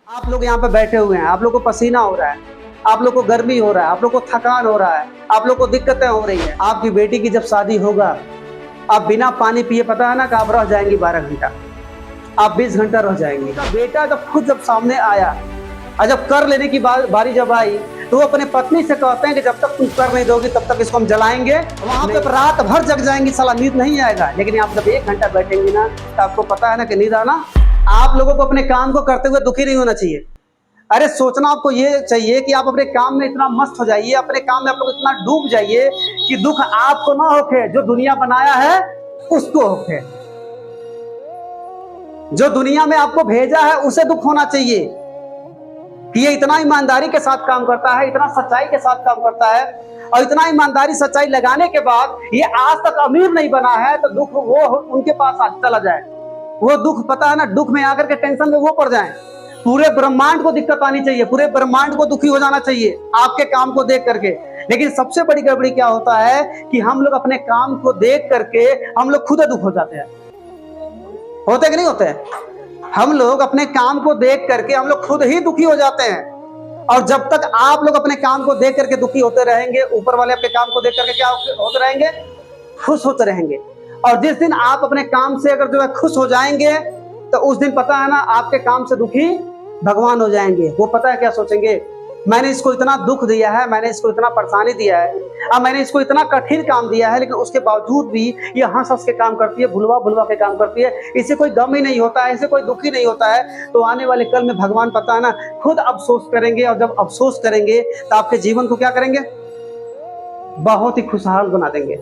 आप लोग यहाँ पे बैठे हुए हैं, आप लोग को पसीना हो रहा है, आप लोग को गर्मी हो रहा है, आप लोग को थकान हो रहा है, आप लोग को दिक्कतें हो रही है। आपकी बेटी की जब शादी होगा, आप बिना पानी पिए पता है ना कि आप रह जाएंगी 12 घंटा, आप 20 घंटा रह जाएंगी। तो बेटा जब सामने आया और जब कर लेने की बारी जब आई, तो वो अपने पत्नी से कहते हैं कि जब तक तुम कर नहीं दोगी तब तक इसको हम जलाएंगे। वहां पे रात भर जग जाएंगी, साला नींद नहीं आएगा। लेकिन आप जब 1 घंटा बैठेंगी ना, तो आपको पता है ना कि नींद आना। आप लोगों को अपने काम को करते हुए दुखी नहीं होना चाहिए। अरे सोचना आपको ये चाहिए कि आप अपने काम में इतना मस्त हो जाइए, अपने काम में आप लोग इतना डूब जाइए कि दुख आपको ना होके, जो दुनिया बनाया है उसको होके। जो दुनिया में आपको भेजा है उसे दुख होना चाहिए कि ये इतना ईमानदारी के साथ काम करता है, इतना सच्चाई के साथ काम करता है, और इतना ईमानदारी सच्चाई लगाने के बाद ये आज तक अमीर नहीं बना है, तो दुख वो उनके पास आज चला जाए। वो दुख पता है ना, दुख में आकर के टेंशन में वो पड़ जाए। पूरे ब्रह्मांड को दिक्कत आनी चाहिए, पूरे ब्रह्मांड को दुखी हो जाना चाहिए आपके काम को देख करके। लेकिन सबसे बड़ी गड़बड़ी क्या होता है कि हम लोग अपने काम को देख करके हम लोग खुद दुख हो जाते हैं। होते कि नहीं होते? हम लोग अपने काम को देख करके हम लोग खुद ही दुखी हो जाते हैं। और जब तक आप लोग अपने काम को देख करके दुखी होते रहेंगे, ऊपर वाले आपके काम को देख करके क्या होते रहेंगे? खुश होते रहेंगे। और जिस दिन आप अपने काम से अगर जो है खुश हो जाएंगे, तो उस दिन पता है ना, आपके काम से दुखी भगवान हो जाएंगे। वो पता है क्या सोचेंगे? मैंने इसको इतना दुख दिया है, मैंने इसको इतना परेशानी दिया है, अब मैंने इसको इतना कठिन काम दिया है, लेकिन उसके बावजूद भी ये हंस हंस के काम करती है, भुलवा भुलवा के काम करती है, इसे कोई गम ही नहीं होता है, इसे कोई दुख ही नहीं होता है। तो आने वाले कल में भगवान पता है ना खुद अफसोस करेंगे, और जब अफसोस करेंगे तो आपके जीवन को क्या करेंगे? बहुत ही खुशहाल बना देंगे।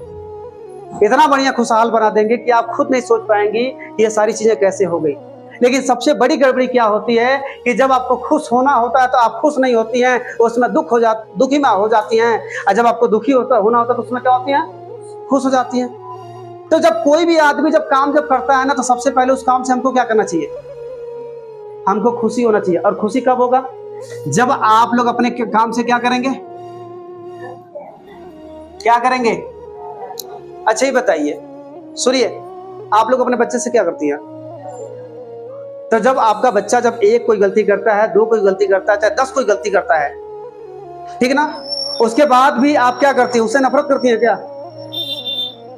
इतना बढ़िया खुशहाल बना देंगे कि आप खुद नहीं सोच पाएंगी कि ये सारी चीजें कैसे हो गई। लेकिन सबसे बड़ी गड़बड़ी क्या होती है कि जब आपको खुश होना होता है तो आप खुश नहीं होती हैं, उसमें दुखी में हो जाती हैं। और जब आपको दुखी होना होता है तो उसमें क्या होती हैं? खुश हो जाती हैं। तो जब कोई भी आदमी जब करता है ना, तो सबसे पहले उस काम से हमको क्या करना चाहिए? हमको खुशी होना चाहिए। और खुशी कब होगा? जब आप लोग अपने काम से क्या करेंगे? क्या करेंगे? अच्छा ही बताइए, सुनिए, आप लोग अपने बच्चे से क्या करती हैं? तो जब आपका बच्चा जब एक कोई गलती करता है, 2 कोई गलती करता है, चाहे 10 कोई गलती करता है, ठीक ना, उसके बाद भी आप क्या करती हैं? उससे नफरत करती हैं क्या?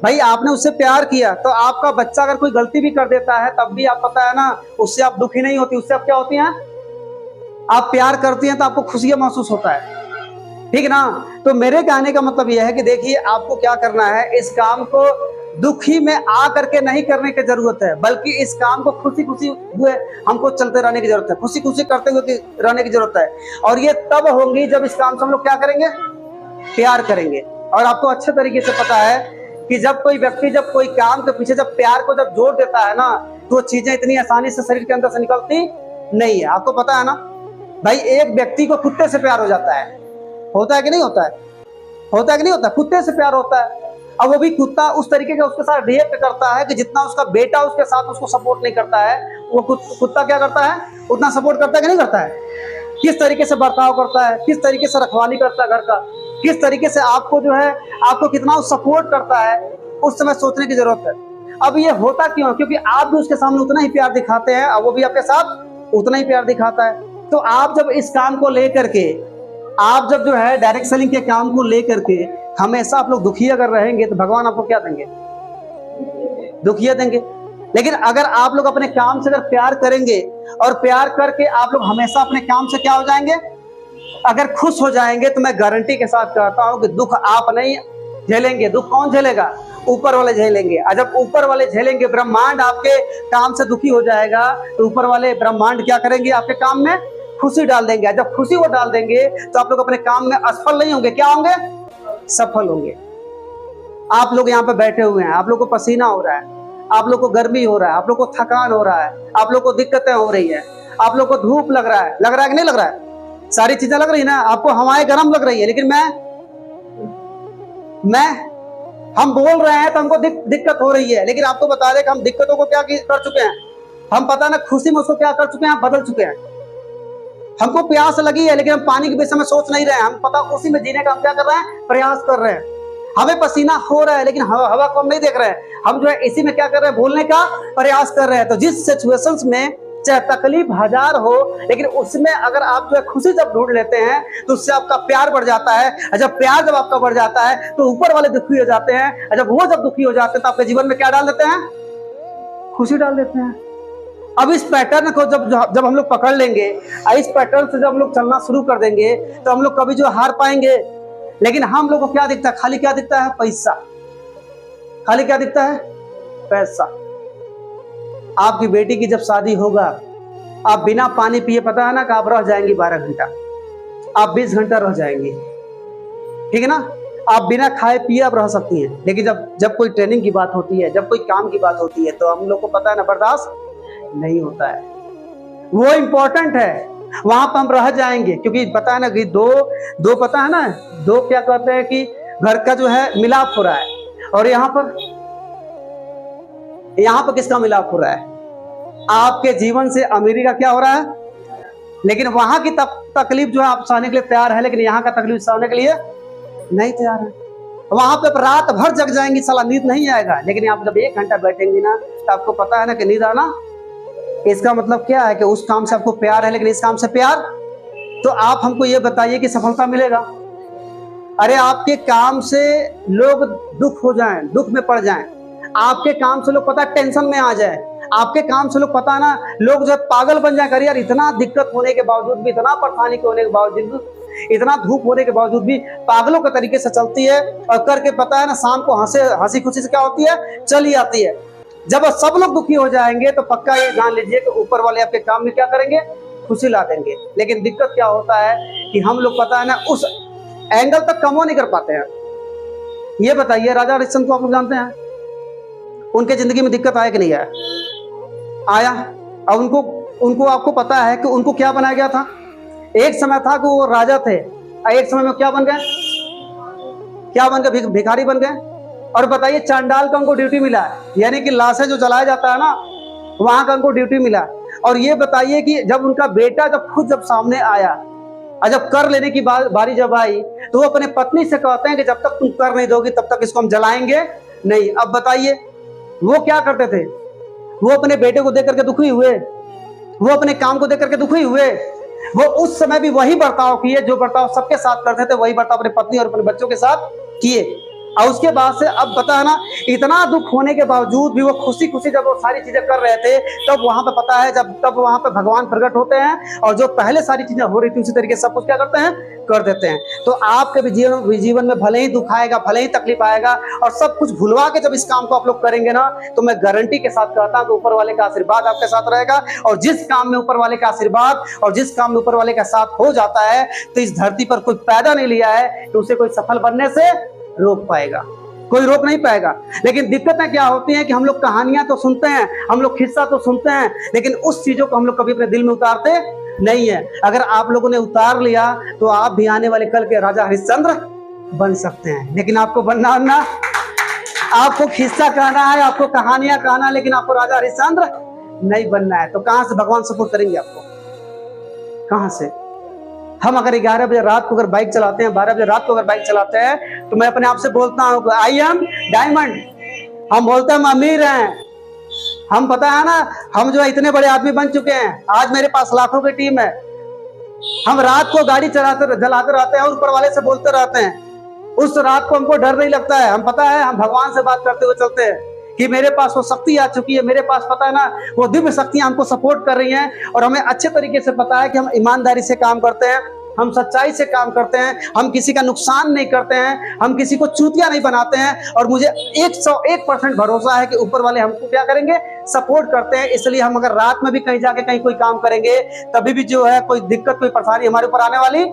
भाई आपने उससे प्यार किया, तो आपका बच्चा अगर कोई गलती भी कर देता है तब भी आप पता है ना, उससे आप दुखी नहीं होती, उससे आप क्या होती हैं? आप प्यार करती हैं तो आपको खुशी महसूस होता है, ठीक ना। तो मेरे कहने का मतलब यह है कि देखिए, आपको क्या करना है, इस काम को दुखी में आ करके नहीं करने की जरूरत है, बल्कि इस काम को खुशी खुशी हुए हमको चलते रहने की जरूरत है, खुशी खुशी करते हुए रहने की जरूरत है। और ये तब होंगी जब इस काम से हम लोग क्या करेंगे? प्यार करेंगे। और आपको अच्छे तरीके से पता है कि जब कोई व्यक्ति जब कोई काम के पीछे जब प्यार को जब जोड़ देता है ना, तो चीजें इतनी आसानी से शरीर के अंदर से निकलती नहीं है। आपको पता है ना भाई, एक व्यक्ति को कुत्ते से प्यार हो जाता है, होता है कि नहीं होता है? होता है कि नहीं होता? कुत्ते से प्यार होता है। अब वो भी कुत्ता उस तरीके का उसके साथ रिएक्ट करता है कि जितना उसका बेटा उसके साथ उसको सपोर्ट नहीं करता है, वो कुत्ता क्या करता है? उतना सपोर्ट करता है कि नहीं करता है? किस तरीके से बर्ताव करता है, किस तरीके से रखवाली करता है घर का, किस तरीके से आपको जो है आपको कितना सपोर्ट करता है, उस समय सोचने की जरूरत है। अब ये होता क्यों? क्योंकि आप भी उसके सामने उतना ही प्यार दिखाते हैं और वो भी आपके साथ उतना ही प्यार दिखाता है। तो आप जब इस काम को लेकर के, आप जब जो है डायरेक्ट सेलिंग के काम को लेकर के हमेशा आप लोग दुखी अगर रहेंगे, तो भगवान आपको क्या देंगे? दुखिया देंगे। लेकिन अगर आप लोग अपने काम से अगर प्यार करेंगे, और प्यार करके आप लोग हमेशा अपने काम से क्या हो जाएंगे? अगर खुश हो जाएंगे, तो मैं गारंटी के साथ कहता हूं कि दुख आप नहीं झेलेंगे। दुख कौन झेलेगा? ऊपर वाले झेलेंगे। और जब ऊपर वाले झेलेंगे, ब्रह्मांड आपके काम से दुखी हो जाएगा, तो ऊपर वाले ब्रह्मांड क्या करेंगे? आपके काम में खुशी डाल देंगे। जब खुशी वो डाल देंगे, तो आप लोग अपने काम में असफल नहीं होंगे, क्या होंगे? सफल होंगे। आप लोग यहाँ पे बैठे हुए हैं, आप लोग को पसीना हो रहा है, आप लोग को गर्मी हो रहा है, आप लोग को थकान हो रहा है, आप लोग को दिक्कतें हो रही है, आप लोग को धूप लग रहा है कि नहीं लग रहा है? सारी चीजें लग रही है ना, आपको हवाएं गर्म लग रही है। लेकिन हम बोल रहे हैं तो हमको दिक्कत हो रही है। लेकिन आपको बता दें कि हम दिक्कतों को क्या कर चुके हैं, हम पता ना खुशी में उसको क्या कर चुके हैं, बदल चुके हैं। हमको प्यास लगी है, लेकिन हम पानी के विषय में सोच नहीं रहे हैं, हम पता उसी में जीने का हम क्या कर रहे हैं? प्रयास कर रहे हैं। हमें पसीना हो रहा है, लेकिन हवा को हम नहीं देख रहे हैं, हम जो है इसी में क्या कर रहे हैं? भूलने का प्रयास कर रहे हैं। तो जिस सिचुएशंस में चाहे तकलीफ हजार हो, लेकिन उसमें अगर आप जो है खुशी जब ढूंढ लेते हैं तो उससे आपका प्यार बढ़ जाता है। और जब प्यार जब आपका बढ़ जाता है तो ऊपर वाले दुखी हो जाते हैं, और जब वो जब दुखी हो जाते हैं तो आपके जीवन में क्या डाल देते हैं? खुशी डाल देते हैं। अब इस पैटर्न को जब जब हम लोग पकड़ लेंगे, इस पैटर्न से जब हम लोग चलना शुरू कर देंगे तो हम लोग कभी जो हार पाएंगे। लेकिन हम लोग को क्या दिखता है? खाली क्या दिखता है? पैसा। खाली क्या दिखता है? पैसा। आपकी बेटी की जब शादी होगा, आप बिना पानी पिए पता है ना कि आप रह जाएंगी 12 घंटा, आप 20 घंटा रह जाएंगी, ठीक है ना? आप बिना खाए पिए आप रह सकती हैं, लेकिन जब कोई ट्रेनिंग की बात होती है, जब कोई काम की बात होती है, तो हम लोग को पता है ना, बर्दाश्त नहीं होता है। वो इंपॉर्टेंट है, वहां पर हम रह जाएंगे, क्योंकि पता है ना कि दो पता है ना, दो क्या कहते हैं कि घर का जो है मिलाप हो रहा है, और यहाँ पर किसका मिलाप हो रहा है? आपके जीवन से अमीरी का क्या हो रहा है? लेकिन वहां की तकलीफ जो है आप सहने के लिए तैयार है, लेकिन यहाँ का तकलीफ सहने के लिए नहीं तैयार है। वहां पे रात भर जग जाएंगी, साला नींद नहीं आएगा, लेकिन आप जब 1 घंटा बैठेंगी ना तो आपको पता है ना कि नींद आना, इसका मतलब क्या है कि उस काम से आपको प्यार है, लेकिन इस काम से प्यार। तो आप हमको ये बताइए कि सफलता मिलेगा? अरे आपके काम से लोग दुख हो जाएं, दुख में पड़ जाएं, आपके काम से लोग पता है टेंशन में आ जाए, आपके काम से लोग पता है ना लोग जो है पागल बन जाए, यार इतना दिक्कत होने के बावजूद भी, इतना परेशानी होने के बावजूद, इतना धूप होने के बावजूद भी पागलों के तरीके से चलती है, और करके पता है ना शाम को हंसी खुशी से क्या होती है? चली आती है। जब सब लोग दुखी हो जाएंगे तो पक्का ये जान लीजिए कि ऊपर वाले आपके काम में क्या करेंगे? खुशी ला देंगे। लेकिन दिक्कत क्या होता है कि हम लोग पता है ना उस एंगल तक कमो नहीं कर पाते हैं। ये बताइए, राजा हरिश्चंद्र को आप लोग जानते हैं, उनके जिंदगी में दिक्कत आया कि नहीं आया? आया। अब उनको आपको पता है कि उनको क्या बनाया गया था? एक समय था कि वो राजा थे, एक समय में क्या बन गए? क्या बन गए? भिखारी बन गए। और बताइए, चांडाल का उनको ड्यूटी मिला, यानी कि लाशें जो जलाया जाता है ना, वहां का उनको ड्यूटी मिला। और ये बताइए कि जब उनका बेटा जब सामने आया और जब कर लेने की बारी जब आई, तो वो अपने पत्नी से कहते हैं कि जब तक तुम कर नहीं दोगी तब तक इसको हम जलाएंगे नहीं। अब बताइए वो क्या करते थे? वो अपने बेटे को देख करके दुखी हुए, वो अपने काम को देख करके दुखी हुए, वो उस समय भी वही बर्ताव किए जो बर्ताव सबके साथ करते थे, वही बर्ताव अपने पत्नी और अपने बच्चों के साथ किए। और उसके बाद से अब पता है ना, इतना दुख होने के बावजूद भी वो खुशी खुशी जब वो सारी चीजें कर रहे थे, तब वहां पे पता है तब वहां पे भगवान प्रकट होते हैं, और जो पहले सारी चीजें हो रही थी उसी तरीके से सब कुछ क्या करते हैं? कर देते हैं। तो आपके भी जीवन में भले ही दुख आएगा, भले ही तकलीफ आएगा, और सब कुछ भुलवा के जब इस काम को आप लोग करेंगे ना, तो मैं गारंटी के साथ कहता हूं कि ऊपर वाले का आशीर्वाद आपके साथ रहेगा। और जिस काम में ऊपर वाले का आशीर्वाद और जिस काम में ऊपर वाले का साथ हो जाता है, तो इस धरती पर कोई पैदा नहीं लिया है कि उसे कोई सफल बनने से रोक पाएगा, कोई रोक नहीं पाएगा। लेकिन दिक्कतें क्या होती हैं कि हम लोग कहानियां तो सुनते हैं, हम लोग किस्सा तो सुनते हैं, लेकिन उस चीजों को हम लोग कभी अपने दिल में उतारते नहीं है। अगर आप लोगों ने उतार लिया तो आप भी आने वाले कल के राजा हरिश्चंद्र बन सकते हैं। लेकिन आपको बनना ना, आपको किस्सा कहना है, आपको कहानियां कहना, लेकिन आपको राजा हरिश्चंद्र नहीं बनना है। तो कहां से भगवान सपोर्ट करेंगे आपको? कहां से? हम अगर 11 बजे रात को अगर बाइक चलाते हैं, 12 बजे रात को अगर बाइक चलाते हैं, तो मैं अपने आप से बोलता हूँ आई एम डायमंड। हम बोलते हैं हम अमीर हैं, हम पता है ना हम जो है इतने बड़े आदमी बन चुके हैं, आज मेरे पास लाखों की टीम है। हम रात को गाड़ी जलाते रहते हैं और ऊपर वाले से बोलते रहते हैं, उस रात को हमको डर नहीं लगता है। हम पता है हम भगवान से बात करते हुए चलते हैं कि मेरे पास वो शक्ति आ चुकी है, मेरे पास पता है ना वो दिव्य शक्तियां हमको सपोर्ट कर रही हैं, और हमें अच्छे तरीके से पता है कि हम ईमानदारी से काम करते हैं, हम सच्चाई से काम करते हैं, हम किसी का नुकसान नहीं करते हैं, हम किसी को चूतिया नहीं बनाते हैं। और मुझे 101% भरोसा है कि ऊपर वाले हमको क्या करेंगे? सपोर्ट करते हैं। इसलिए हम अगर रात में भी कहीं जाके कहीं कोई काम करेंगे, तभी भी जो है कोई दिक्कत कोई परेशानी हमारे ऊपर आने वाली,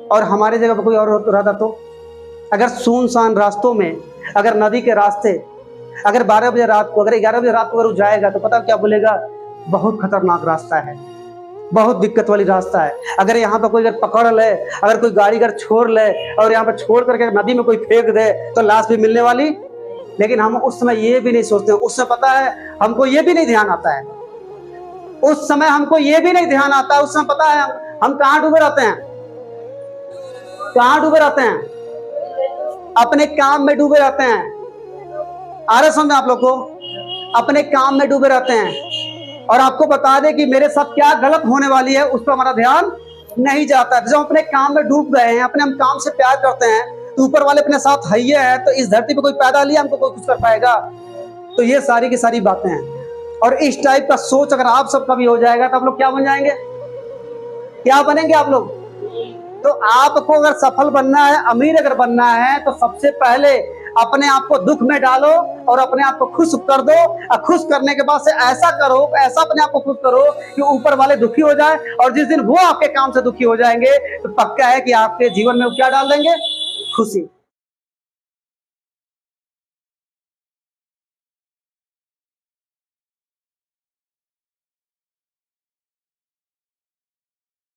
और हमारे जगह पर कोई और रहता तो? अगर सुनसान रास्तों में, अगर नदी के रास्ते, अगर 12 बजे रात को, अगर 11 बजे रात को अगर जाएगा तो पता क्या बोलेगा? बहुत खतरनाक रास्ता है, बहुत दिक्कत वाली रास्ता है। अगर यहाँ पर कोई अगर पकड़ ले, अगर कोई गाड़ी अगर छोड़ ले और यहाँ पर छोड़ करके नदी में कोई फेंक दे तो लाश भी मिलने वाली। लेकिन हम उस समय ये भी नहीं सोचते, उस समय पता है हमको ये भी नहीं ध्यान आता है, उस समय हमको ये भी नहीं ध्यान आता है, उस समय पता है हम कहाँ डूबे रहते हैं? कहाँ डूबे रहते हैं? अपने काम में डूबे रहते हैं। आ रहा समझ आप लोग को? अपने काम में डूबे रहते हैं। और आपको बता दे कि मेरे साथ क्या गलत होने वाली है, उस पर हमारा ध्यान नहीं जाता। जब हम अपने काम में डूब गए हैं, अपने हम काम से प्यार करते हैं, तो ऊपर वाले अपने साथ है ही है, तो इस धरती पे कोई पैदा लिया हमको कोई कुछ कर पाएगा। तो ये सारी की सारी बातें हैं। और इस टाइप का सोच अगर आप सबका भी हो जाएगा तो आप लोग क्या बन जाएंगे, क्या बनेंगे आप लोग? तो आपको अगर सफल बनना है, अमीर अगर बनना है, तो सबसे पहले अपने आप को दुख में डालो और अपने आप को खुश कर दो। और खुश करने के बाद से ऐसा करो, ऐसा अपने आप को खुश करो कि ऊपर वाले दुखी हो जाए। और जिस दिन वो आपके काम से दुखी हो जाएंगे तो पक्का है कि आपके जीवन में वो क्या डाल देंगे, खुशी।